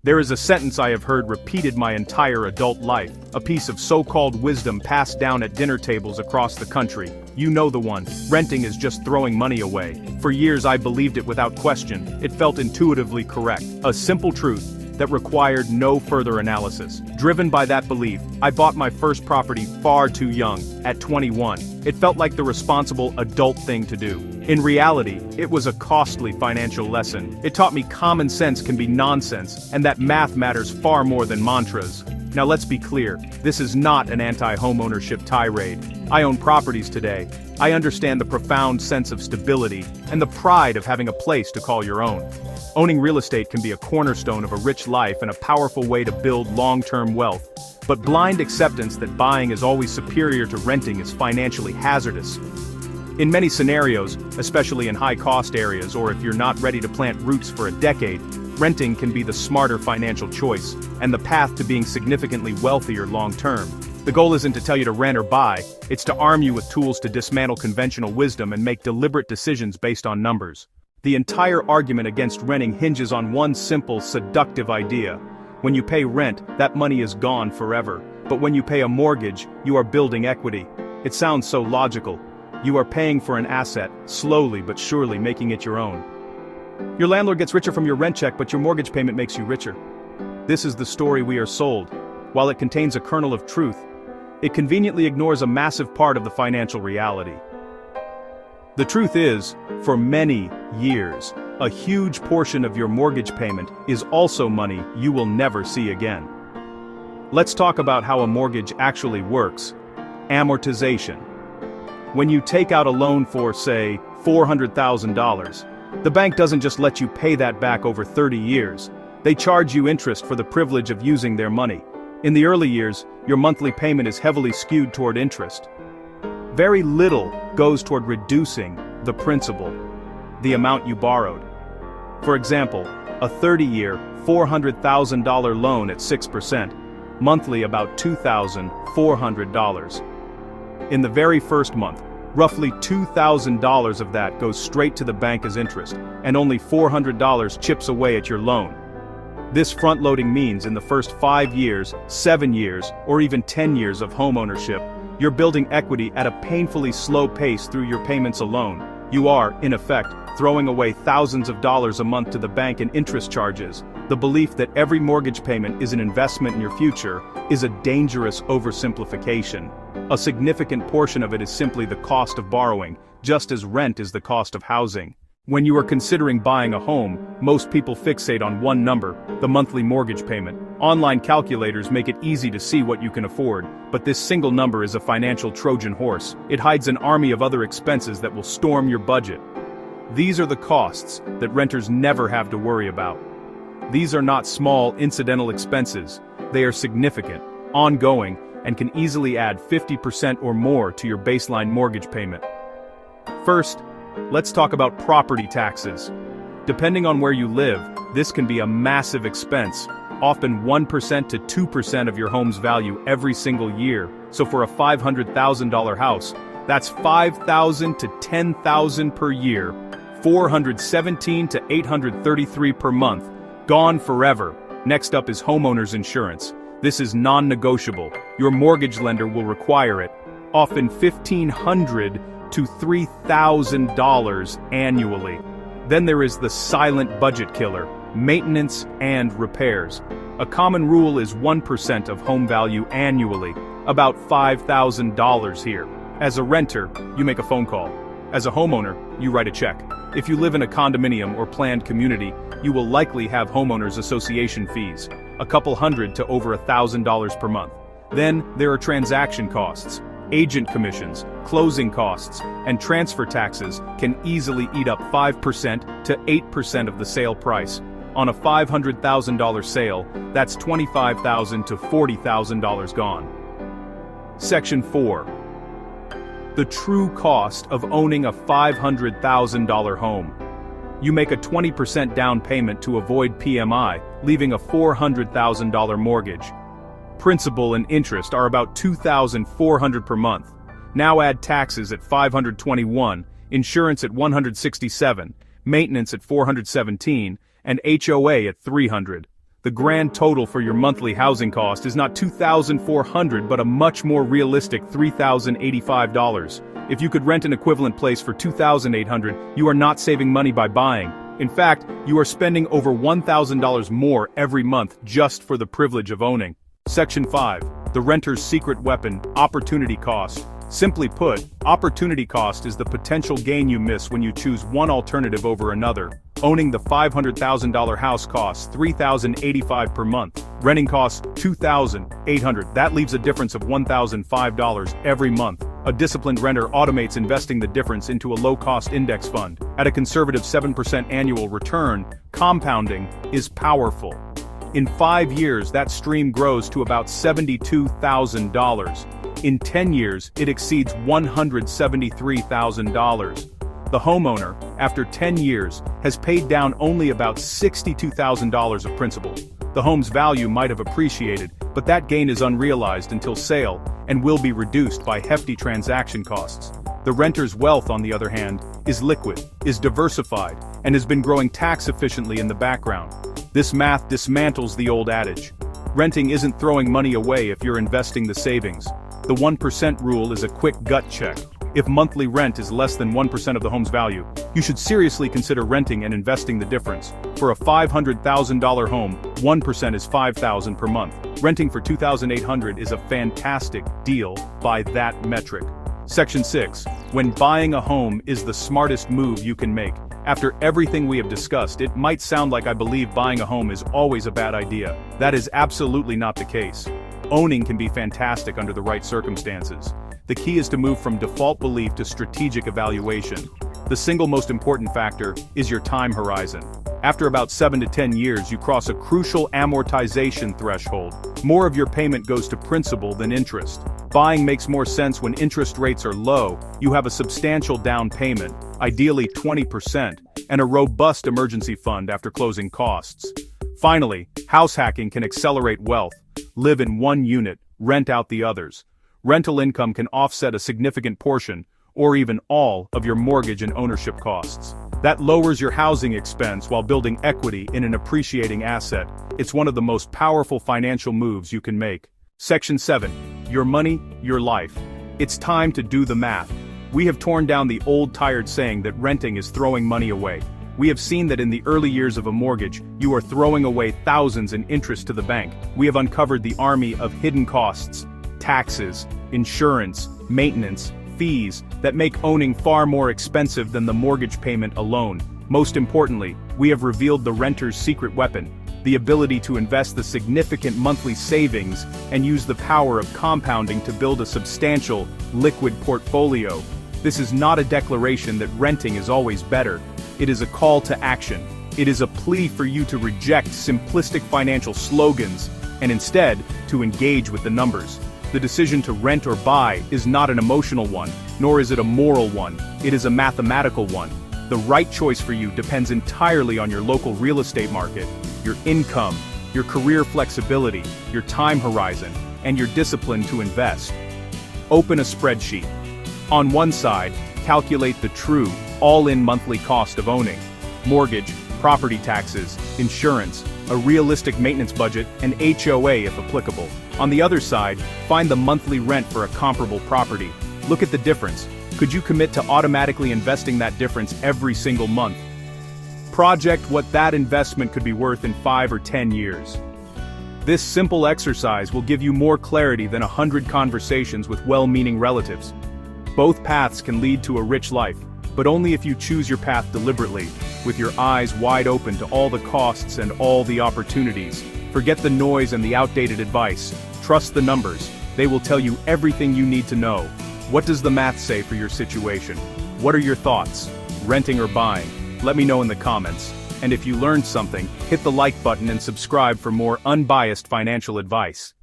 There is a sentence I have heard repeated my entire adult life, a piece of so-called wisdom passed down at dinner tables across the country. You know the one. Renting is just throwing money away. For years I believed it without question. It felt intuitively correct. A simple truth that required no further analysis. Driven by that belief, I bought my first property far too young, at 21. It felt like the responsible adult thing to do. In reality, it was a costly financial lesson. It taught me common sense can be nonsense, and that math matters far more than mantras. Now let's be clear, this is not an anti-homeownership tirade. I own properties today. I understand the profound sense of stability, and the pride of having a place to call your own. Owning real estate can be a cornerstone of a rich life and a powerful way to build long-term wealth. But blind acceptance that buying is always superior to renting is financially hazardous. In many scenarios, especially in high-cost areas or if you're not ready to plant roots for a decade, renting can be the smarter financial choice, and the path to being significantly wealthier long-term. The goal isn't to tell you to rent or buy, it's to arm you with tools to dismantle conventional wisdom and make deliberate decisions based on numbers. The entire argument against renting hinges on one simple, seductive idea. When you pay rent, that money is gone forever. But when you pay a mortgage, you are building equity. It sounds so logical. You are paying for an asset, slowly but surely making it your own. Your landlord gets richer from your rent check, but your mortgage payment makes you richer. This is the story we are sold. While it contains a kernel of truth, it conveniently ignores a massive part of the financial reality. The truth is, for many years, a huge portion of your mortgage payment is also money you will never see again. Let's talk about how a mortgage actually works. Amortization. When you take out a loan for, say, $400,000, the bank doesn't just let you pay that back over 30 years. They charge you interest for the privilege of using their money. In the early years, your monthly payment is heavily skewed toward interest. Very little goes toward reducing the principal, the amount you borrowed. For example, a 30-year, $400,000 loan at 6%, monthly about $2,400. In the very first month, roughly $2,000 of that goes straight to the bank as interest, and only $400 chips away at your loan. This front-loading means in the first 5 years, 7 years, or even 10 years of homeownership, you're building equity at a painfully slow pace through your payments alone. You are, in effect, throwing away thousands of dollars a month to the bank in interest charges. The belief that every mortgage payment is an investment in your future is a dangerous oversimplification. A significant portion of it is simply the cost of borrowing, just as rent is the cost of housing. When you are considering buying a home, most people fixate on one number, the monthly mortgage payment. Online calculators make it easy to see what you can afford, but this single number is a financial Trojan horse. It hides an army of other expenses that will storm your budget. These are the costs that renters never have to worry about. These are not small, incidental expenses. They are significant, ongoing, and can easily add 50% or more to your baseline mortgage payment. First, let's talk about property taxes. Depending on where you live, this can be a massive expense, often 1% to 2% of your home's value every single year. So for a $500,000 house, that's $5,000 to $10,000 per year, $417 to $833 per month, gone forever. Next up is homeowners insurance. This is non-negotiable. Your mortgage lender will require it, often $1,500 to $3,000 annually. Then there is the silent budget killer, maintenance and repairs. A common rule is 1% of home value annually, about $5,000 here. As a renter, you make a phone call. As a homeowner, you write a check. If you live in a condominium or planned community, you will likely have homeowners association fees, a couple hundred to over $1,000 per month. Then there are transaction costs. Agent commissions, closing costs, and transfer taxes can easily eat up 5% to 8% of the sale price. On a $500,000 sale, that's $25,000 to $40,000 gone. Section 4. The true cost of owning a $500,000 home. You make a 20% down payment to avoid PMI, leaving a $400,000 mortgage. Principal and interest are about $2,400 per month. Now add taxes at $521, insurance at $167, maintenance at $417, and HOA at $300. The grand total for your monthly housing cost is not $2,400 but a much more realistic $3,085. If you could rent an equivalent place for $2,800, you are not saving money by buying. In fact, you are spending over $1,000 more every month just for the privilege of owning. Section 5. The renter's secret weapon, opportunity cost. Simply put, opportunity cost is the potential gain you miss when you choose one alternative over another. Owning the $500,000 house costs $3,085 per month. Renting costs $2,800. That leaves a difference of $1,005 every month. A disciplined renter automates investing the difference into a low-cost index fund. At a conservative 7% annual return, compounding is powerful. In 5 years, that stream grows to about $72,000. In 10 years, it exceeds $173,000. The homeowner, after 10 years, has paid down only about $62,000 of principal. The home's value might have appreciated, but that gain is unrealized until sale, and will be reduced by hefty transaction costs. The renter's wealth, on the other hand, is liquid, is diversified, and has been growing tax efficiently in the background. This math dismantles the old adage. Renting isn't throwing money away if you're investing the savings. The 1% rule is a quick gut check. If monthly rent is less than 1% of the home's value, you should seriously consider renting and investing the difference. For a $500,000 home, 1% is $5,000 per month. Renting for $2,800 is a fantastic deal by that metric. Section 6. When buying a home is the smartest move you can make. After everything we have discussed, it might sound like I believe buying a home is always a bad idea. That is absolutely not the case. Owning can be fantastic under the right circumstances. The key is to move from default belief to strategic evaluation. The single most important factor is your time horizon. After about 7 to 10 years, you cross a crucial amortization threshold. More of your payment goes to principal than interest. Buying makes more sense when interest rates are low. You have a substantial down payment, ideally 20%, and a robust emergency fund after closing costs. Finally, house hacking can accelerate wealth. Live in one unit, rent out the others. Rental income can offset a significant portion, or even all, of your mortgage and ownership costs. That lowers your housing expense while building equity in an appreciating asset. It's one of the most powerful financial moves you can make. Section 7. Your money, your life. It's time to do the math. We have torn down the old tired saying that renting is throwing money away. We have seen that in the early years of a mortgage, you are throwing away thousands in interest to the bank. We have uncovered the army of hidden costs, taxes, insurance, maintenance, fees, that make owning far more expensive than the mortgage payment alone. Most importantly, we have revealed the renter's secret weapon, the ability to invest the significant monthly savings and use the power of compounding to build a substantial, liquid portfolio. This is not a declaration that renting is always better. It is a call to action. It is a plea for you to reject simplistic financial slogans and instead to engage with the numbers. The decision to rent or buy is not an emotional one, nor is it a moral one. It is a mathematical one. The right choice for you depends entirely on your local real estate market, your income, your career flexibility, your time horizon, and your discipline to invest. Open a spreadsheet. On one side, calculate the true, all-in monthly cost of owning. Mortgage, property taxes, insurance, a realistic maintenance budget, and HOA if applicable. On the other side, find the monthly rent for a comparable property. Look at the difference. Could you commit to automatically investing that difference every single month? Project what that investment could be worth in 5 or 10 years. This simple exercise will give you more clarity than 100 conversations with well-meaning relatives. Both paths can lead to a rich life, but only if you choose your path deliberately, with your eyes wide open to all the costs and all the opportunities. Forget the noise and the outdated advice. Trust the numbers. They will tell you everything you need to know. What does the math say for your situation? What are your thoughts? Renting or buying? Let me know in the comments. And if you learned something, hit the like button and subscribe for more unbiased financial advice.